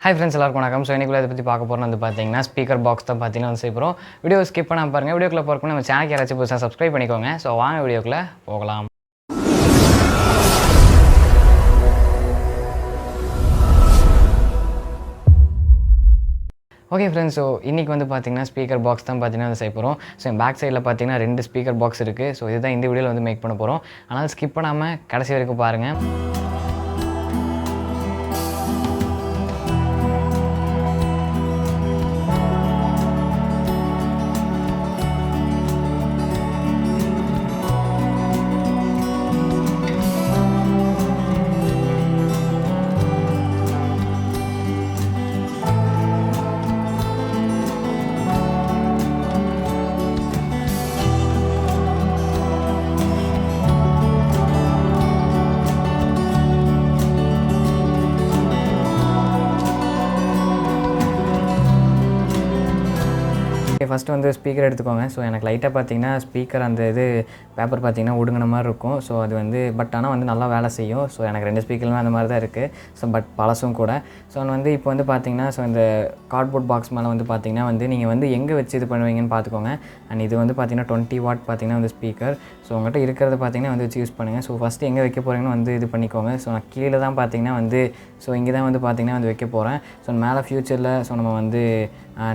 Hi friends, எல்லாருக்கும் வணக்கம். So இன்னைக்குள்ள இதை பற்றி பார்க்க போகிறோம் வந்து பார்த்தீங்கன்னா ஸ்பீக்கர் பாக்ஸ் தான் பார்த்தீங்கன்னா வந்து செய்ய போகிறோம். வீடியோ ஸ்கிப் பண்ணாமல் பாருங்கள். வீடியோக்குள்ளே போகிறதுக்கு நம்ம சேனலுக்கு யாராச்சும் புதுசாக சப்ஸ்கிரைப் பண்ணிக்கோங்க. ஸோ வாங்க வீடியோக்குள்ளே போகலாம். ஓகே ஃப்ரெண்ட்ஸ், ஸோ இன்றைக்கி வந்து பார்த்தீங்கன்னா ஸ்பீக்கர் பாக்ஸ் தான் பார்த்தீங்கன்னா வந்து செய்ய போகிறோம். ஸோ பேக் சைடில் பார்த்தீங்கன்னா 2 ஸ்பீக்கர் பாக்ஸ் இருக்குது. ஸோ இதுதான் இந்த வீடியோவில் வந்து மேக் பண்ண போகிறோம். அதனால் ஸ்கிப் பண்ணாமல் கடைசி வரைக்கும் பாருங்கள். ஃபஸ்ட்டு வந்து ஸ்பீக்கர் எடுத்துக்கோங்க. ஸோ எனக்கு லைட்டாக பார்த்தீங்கன்னா ஸ்பீக்கர் அந்த இது பேப்பர் பார்த்தீங்கன்னா ஒடுங்கின மாதிரி இருக்கும். ஸோ அது வந்து ஆனால் வந்து நல்லா வேலை செய்யும். ஸோ எனக்கு 2 ஸ்பீக்கருமே அந்த மாதிரி தான் இருக்குது. ஸோ பழசும் கூட. ஸோ வந்து இப்போ வந்து பார்த்தீங்கன்னா ஸோ இந்த கார்ட்போர்ட் பாக்ஸ் மேலே வந்து பார்த்தீங்கன்னா வந்து நீங்கள் வந்து எங்கே வச்சு இது பண்ணுவீங்கன்னு பார்த்துக்கோங்க. அண்ட் இது வந்து பார்த்தீங்கன்னா 20 வாட் பார்த்தீங்கன்னா வந்து ஸ்பீக்கர். ஸோ உங்கள்கிட்ட இருக்கிறத பார்த்தீங்கன்னா வந்து வச்சு யூஸ் பண்ணுங்கள். ஸோ ஃபஸ்ட்டு எங்கே வைக்க போகிறீங்கன்னு வந்து இது பண்ணிக்கோங்க. ஸோ நான் கீழே தான் பார்த்தீங்கன்னா வந்து ஸோ இங்கே தான் வந்து பார்த்தீங்கன்னா வந்து வைக்க போகிறேன். ஸோ மேலே ஃப்யூச்சரில் ஸோ நம்ம வந்து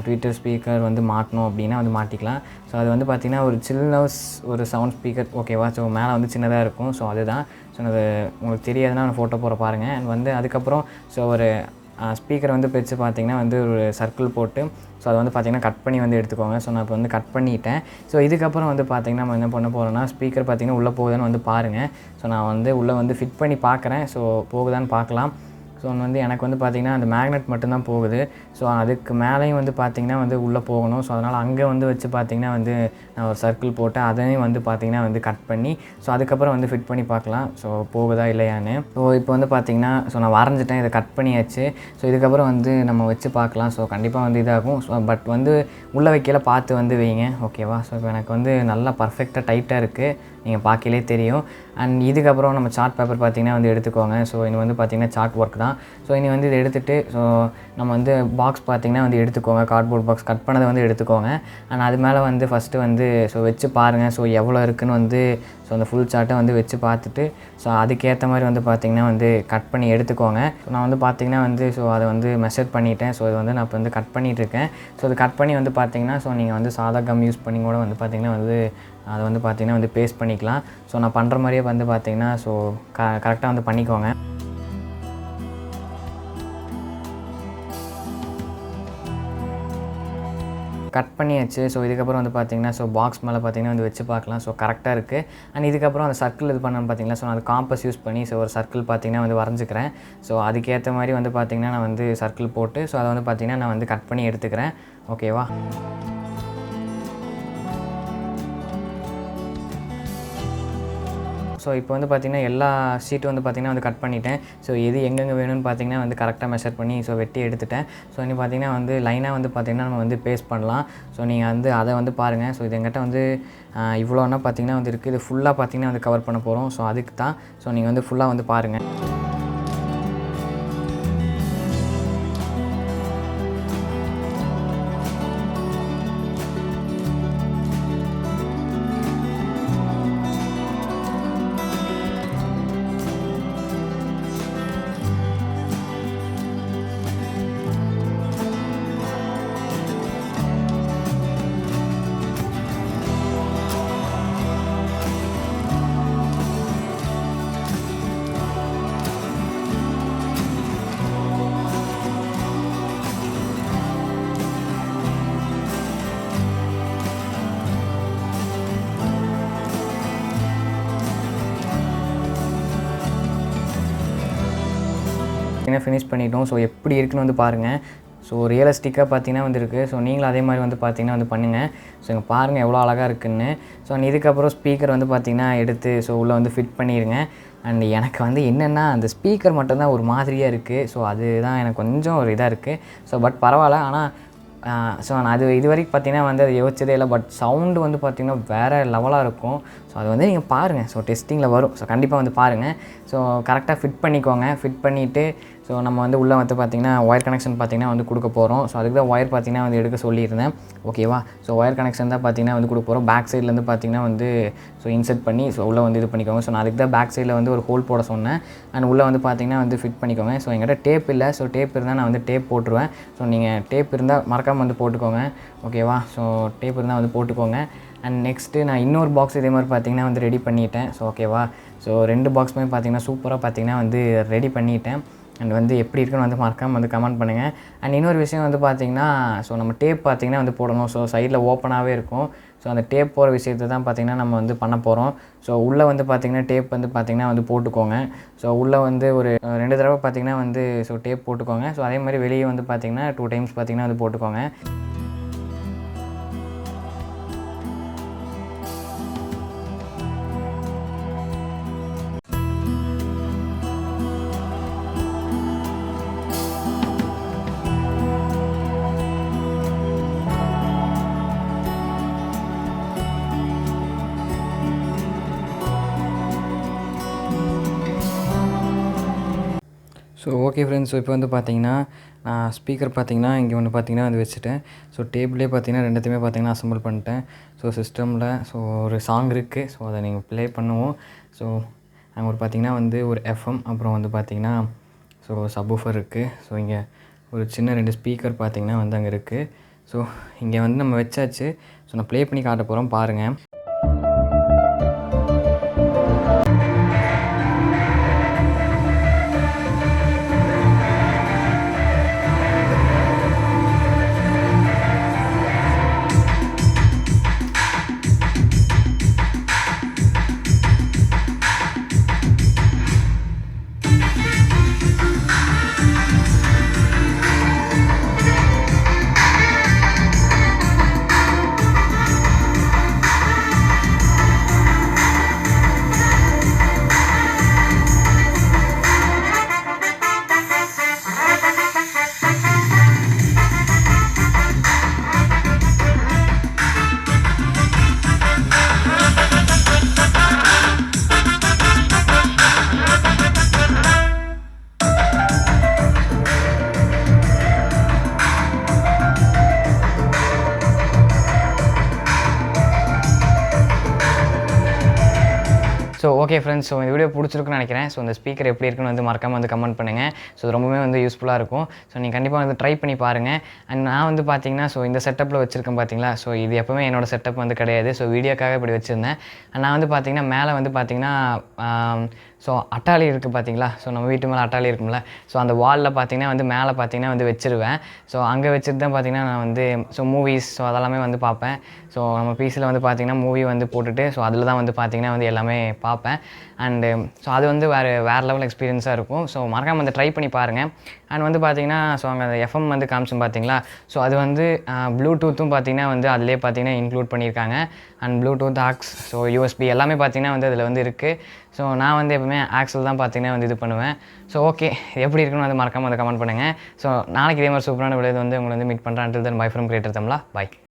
ட்விட்டர் ஸ்பீக்கர் வந்து மாட்டணும் அப்படின்னா வந்து மாட்டிக்கலாம். ஸோ அது வந்து பார்த்திங்கன்னா ஒரு சில்னஸ் ஒரு சவுண்ட் ஸ்பீக்கர் ஓகேவா. ஸோ மேலே வந்து சின்னதாக இருக்கும். ஸோ அதுதான். ஸோ அது உங்களுக்கு தெரியாதுன்னா நான் ஃபோட்டோ போட பாருங்கள். அண்ட் வந்து அதுக்கப்புறம் ஸோ ஒரு ஸ்பீக்கர் வந்து பிரித்து பார்த்திங்கன்னா வந்து ஒரு சர்க்கிள் போட்டு ஸோ அதை வந்து பார்த்திங்கன்னா கட் பண்ணி வந்து எடுத்துக்கோங்க. ஸோ நான் இப்போ வந்து கட் பண்ணிட்டேன். ஸோ இதுக்கப்புறம் வந்து பார்த்திங்கன்னா நம்ம என்ன பண்ண போகிறோம்னா ஸ்பீக்கர் பார்த்திங்கன்னா உள்ளே போகுதான்னு வந்து பாருங்கள். ஸோ நான் வந்து உள்ளே வந்து ஃபிட் பண்ணி பார்க்குறேன். ஸோ போகுதான்னு பார்க்கலாம். ஸோ வந்து எனக்கு வந்து பார்த்திங்கன்னா அந்த மேக்னெட் மட்டும்தான் போகுது. ஸோ அதுக்கு மேலேயும் வந்து பார்த்திங்கன்னா வந்து உள்ளே போகணும். ஸோ அதனால் அங்கே வந்து வச்சு பார்த்திங்கன்னா வந்து நான் ஒரு சர்க்கிள் போட்டு அதையும் வந்து பார்த்திங்கன்னா வந்து கட் பண்ணி ஸோ அதுக்கப்புறம் வந்து ஃபிட் பண்ணி பார்க்கலாம். ஸோ போகுதா இல்லையான்னு. ஸோ இப்போ வந்து பார்த்திங்கன்னா ஸோ நான் வரைஞ்சிட்டேன். இதை கட் பண்ணியாச்சு. ஸோ இதுக்கப்புறம் வந்து நம்ம வச்சு பார்க்கலாம். ஸோ கண்டிப்பாக வந்து இதாகும். ஸோ பட் வந்து உள்ளே வைக்கல பார்த்து வந்து வைங்க ஓகேவா. ஸோ இப்போ எனக்கு வந்து நல்லா பர்ஃபெக்டாக டைட்டாக இருக்குது. நீங்கள் பார்க்கலே தெரியும். அண்ட் இதுக்கப்புறம் நம்ம சார்ட் பேப்பர் பார்த்திங்கன்னா வந்து எடுத்துக்கோங்க. ஸோ இது வந்து பார்த்திங்கன்னா சார்ட் ஒர்க் தான். ஸோ இனி வந்து இதை எடுத்துகிட்டு ஸோ நம்ம வந்து பாக்ஸ் பார்த்திங்கன்னா வந்து எடுத்துக்கோங்க. கார்ட்போர்ட் பாக்ஸ் கட் பண்ணதை வந்து எடுத்துக்கோங்க. அண்ட் அது மேலே வந்து ஃபஸ்ட்டு வந்து ஸோ வச்சு பாருங்கள். ஸோ எவ்வளோ இருக்குதுன்னு வந்து ஸோ அந்த ஃபுல் சார்ட்டை வந்து வச்சு பார்த்துட்டு ஸோ அதுக்கேற்ற மாதிரி வந்து பார்த்திங்கன்னா வந்து கட் பண்ணி எடுத்துக்கோங்க. ஸோ நான் வந்து பார்த்திங்கன்னா வந்து ஸோ அதை வந்து மெஷர் பண்ணிட்டேன். ஸோ இது வந்து நான் இப்போ வந்து கட் பண்ணிகிட்ருக்கேன். ஸோ அது கட் பண்ணி வந்து பார்த்திங்கன்னா ஸோ நீங்கள் வந்து சாதா கம் யூஸ் பண்ணி கூட வந்து பார்த்திங்கன்னா வந்து அதை வந்து பார்த்திங்கன்னா வந்து பேஸ்ட் பண்ணிக்கலாம். ஸோ நான் பண்ணுற மாதிரியே வந்து பார்த்திங்கன்னா ஸோ கரெக்டாக வந்து பண்ணிக்கோங்க. கட் பண்ணியாச்சு. ஸோ இதுக்கப்புறம் வந்து பார்த்திங்கன்னா ஸோ பாக்ஸ் மேலே பார்த்திங்கன்னா வந்து வச்சு பார்க்கலாம். ஸோ கரெக்டாக இருக்குது. அண்ட் இதுக்கப்புறம் அந்த சர்க்கிள் இது பண்ணணும்னு பார்த்திங்கன்னா ஸோ நான் அது காம்பஸ் யூஸ் பண்ணி ஸோ ஒரு சர்க்கிள் பார்த்திங்கன்னா வந்து வரைஞ்சிக்கிறேன். ஸோ அதுக்கேற்ற மாதிரி வந்து பார்த்திங்கன்னா நான் வந்து சர்க்கிள் போட்டு ஸோ அதை வந்து பார்த்திங்கன்னா நான் வந்து கட் பண்ணி எடுத்துக்கிறேன் ஓகேவா. ஸோ இப்போ வந்து பார்த்திங்கன்னா எல்லா ஷீட்டும் வந்து பார்த்திங்கன்னா வந்து கட் பண்ணிட்டேன். ஸோ எது எங்கெங்கே வேணும்னு பார்த்திங்கன்னா வந்து கரெக்டாக மெஷர் பண்ணி ஸோ வெட்டி எடுத்துட்டேன். ஸோ இனி பார்த்திங்கன்னா வந்து லைனாக வந்து பார்த்திங்கன்னா நம்ம வந்து பேஸ்ட் பண்ணலாம். ஸோ நீங்கள் வந்து அதை வந்து பாருங்கள். ஸோ இது எங்கிட்ட வந்து இவ்வளோன்னா பார்த்திங்கன்னா வந்து இருக்குது. இது ஃபுல்லாக பார்த்திங்கன்னா வந்து கவர் பண்ண போகிறோம். ஸோ அதுக்கு தான். ஸோ நீங்கள் வந்து ஃபுல்லாக வந்து பாருங்கள். ஃபினிஷ் பண்ணிட்டோம். ஸோ எப்படி இருக்குன்னு வந்து பாருங்கள். ஸோ ரியலிஸ்டிக்காக பார்த்தீங்கன்னா வந்து இருக்குது. ஸோ நீங்களும் அதே மாதிரி வந்து பார்த்திங்கன்னா வந்து பண்ணுங்கள். ஸோ இங்கே பாருங்கள் எவ்வளோ அழகாக இருக்குதுன்னு. ஸோ இதுக்கப்புறம் ஸ்பீக்கர் வந்து பார்த்திங்கன்னா எடுத்து ஸோ உள்ளே வந்து ஃபிட் பண்ணிடுங்க. அண்ட் எனக்கு வந்து என்னென்னா அந்த ஸ்பீக்கர் மட்டும்தான் ஒரு மாதிரியாக இருக்குது. ஸோ அதுதான் எனக்கு கொஞ்சம் ஒரு இதாக இருக்குது. ஸோ பட் பரவாயில்ல. ஆனால் ஸோ நான் அது இது வரைக்கும் பார்த்திங்கன்னா வந்து அதை யோசிச்சதே இல்லை. பட் சவுண்டு வந்து பார்த்திங்கன்னா வேறு லெவலாக இருக்கும். ஸோ அது வந்து நீங்கள் பாருங்கள். ஸோ டெஸ்டிங்கில் வரும். ஸோ கண்டிப்பாக வந்து பாருங்கள். ஸோ கரெக்டாக ஃபிட் பண்ணிக்கோங்க. ஃபிட் பண்ணிவிட்டு ஸோ நம்ம வந்து உள்ளே வந்து பார்த்திங்கன்னா ஒயர் கனெக்ஷன் பார்த்திங்கன்னா வந்து கொடுக்க போகிறோம். ஸோ அதுக்கு தான் ஒயர் பார்த்திங்கன்னா வந்து எடுக்க சொல்லியிருந்தேன். ஓகேவா? ஸோ ஒயர் கனெக்ஷன் தான் பார்த்திங்கன்னா வந்து கொடுக்க போகிறோம். பேக் சைட்லேருந்து பார்த்திங்கன்னா வந்து ஸோ இன்செர்ட் பண்ணி ஸோ உள்ளே வந்து இது பண்ணிக்கோங்க. ஸோ நான் அதுக்கு தான் பேக் சைடில் வந்து ஒரு ஹோல் போட சொன்னேன். அண்ட் உள்ளே வந்து பார்த்திங்கன்னா வந்து ஃபிட் பண்ணிக்கோங்க. ஸோ என்கிட்ட டேப் இல்லை. ஸோ டேப் இருந்தால் நான் வந்து டேப் போட்டுருவேன். ஸோ நீங்கள் டேப் இருந்தால் மறக்காமல் வந்து போட்டுக்கோங்க. ஓகேவா? ஸோ டேப் இருந்தால் வந்து போட்டுக்கோங்க. அண்ட் நெக்ஸ்ட்டு நான் இன்னொரு பாக்ஸ் இதே மாதிரி பார்த்திங்கன்னா வந்து ரெடி பண்ணிட்டேன். ஸோ ஓகேவா? ஸோ 2 பாக்ஸுமே பார்த்திங்கன்னா சூப்பராக பார்த்திங்கன்னா வந்து ரெடி பண்ணிட்டேன். அண்ட் வந்து எப்படி இருக்குன்னு வந்து மறக்காமல் வந்து கமெண்ட் பண்ணுங்கள். அண்ட் இன்னொரு விஷயம் வந்து பார்த்திங்கன்னா ஸோ நம்ம டேப் பார்த்திங்கன்னா வந்து போடணும். ஸோ சைடில் ஓப்பனாகவே இருக்கும். ஸோ அந்த டேப் போகிற விஷயத்தை தான் பார்த்திங்கன்னா நம்ம வந்து பண்ண போகிறோம். ஸோ உள்ளே வந்து பார்த்திங்கன்னா டேப் வந்து பார்த்திங்கன்னா வந்து போட்டுக்கோங்க. ஸோ உள்ளே வந்து ஒரு 2 தடவை பார்த்திங்கன்னா வந்து ஸோ டேப் போட்டுக்கோங்க. ஸோ அதே மாதிரி வெளியே வந்து பார்த்திங்கன்னா 2 டைம்ஸ் பார்த்திங்கன்னா வந்து போட்டுக்கோங்க. ஸோ ஓகே ஃப்ரெண்ட்ஸ், ஸோ இப்போ வந்து பார்த்தீங்கன்னா நான் ஸ்பீக்கர் பார்த்தீங்கன்னா இங்கே ஒன்று பார்த்தீங்கன்னா வந்து வச்சுட்டேன். ஸோ டேபிளே பார்த்தீங்கன்னா 2த்தையுமே பார்த்தீங்கன்னா அசம்பிள் பண்ணிட்டேன். ஸோ சிஸ்டமில் ஸோ ஒரு சாங் இருக்குது. ஸோ அதை நீங்கள் ப்ளே பண்ணுவோம். ஸோ அங்கே ஒரு பார்த்தீங்கன்னா வந்து ஒரு எஃப்எம், அப்புறம் வந்து பார்த்தீங்கன்னா ஸோ சப்வூஃபர் இருக்குது. ஸோ இங்கே ஒரு சின்ன 2 ஸ்பீக்கர் பார்த்தீங்கன்னா வந்து அங்கே இருக்குது. ஸோ இங்கே வந்து நம்ம வச்சாச்சு. ஸோ நான் ப்ளே பண்ணி காட்ட போகிறோம், பாருங்கள். ஸோ ஓகே ஃப்ரெண்ட்ஸ், ஸோ இந்த வீடியோ பிடிச்சிருக்குன்னு நினைக்கிறேன். ஸோ இந்த ஸ்பீக்கர் எப்படி இருக்குன்னு வந்து மறக்காமல் வந்து கமெண்ட் பண்ணுங்கள். ஸோ இது ரொம்பவே வந்து யூஸ்ஃபுல்லாக இருக்கும். ஸோ நீங்கள் கண்டிப்பாக வந்து ட்ரை பண்ணி பாருங்கள். அண்ட் நான் வந்து பார்த்தீங்கன்னா ஸோ இந்த செட்டப்பில் வச்சுருக்கேன் பார்த்தீங்களா. ஸோ இது எப்போவுமே என்னோடய செட்டப் வந்து கிடையாது. ஸோ வீடியோக்காக இப்படி வச்சுருந்தேன். நான் வந்து பார்த்தீங்கன்னா மேலே வந்து பார்த்தீங்கன்னா ஸோ அட்டாளி இருக்குது பார்த்தீங்களா. ஸோ நம்ம வீட்டு மேலே அட்டாளி இருக்கும்ல. ஸோ அந்த வாலில் பார்த்தீங்கன்னா வந்து மேலே பார்த்தீங்கன்னா வந்து வச்சுருவேன். ஸோ அங்கே வச்சுட்டு தான் பார்த்தீங்கன்னா நான் வந்து ஸோ மூவிஸ் ஸோ அதெல்லாமே வந்து பார்ப்பேன். ஸோ நம்ம பிசியில் வந்து பார்த்தீங்கன்னா மூவி வந்து போட்டுட்டு ஸோ அதில் தான் வந்து பார்த்தீங்கன்னா வந்து எல்லாமே பார்ப்பேன். அண்டு ஸோ அது வந்து வேறு லெவல் எக்ஸ்பீரியன்ஸாக இருக்கும். ஸோ மறக்காமல் வந்து ட்ரை பண்ணி பாருங்கள். அண்ட் வந்து பார்த்தீங்கன்னா ஸோ அங்கே அந்த எஃப்எம் வந்து காமிச்சோம் பார்த்தீங்களா. ஸோ அது வந்து ப்ளூடூத்தும் பார்த்தீங்கன்னா வந்து அதிலே பார்த்தீங்கன்னா இன்க்ளூட் பண்ணியிருக்காங்க. And Bluetooth aux so USB எல்லாமே பார்த்தீங்கன்னா வந்து அதில் வந்து இருக்குது. ஸோ நான் வந்து எப்பவுமே ஆக்ஸில் தான் பார்த்தீங்கன்னா வந்து இது பண்ணுவேன். ஸோ ஓகே, எப்படி இருக்குன்னு வந்து மறக்காமல் வந்து கமெண்ட் பண்ணுங்கள். ஸோ நாளைக்கு இதே மாதிரி சூப்பரான விளையாடு வந்து உங்களை வந்து மீட் பண்ணுறேன். until then bye from Creator Tamla. Bye.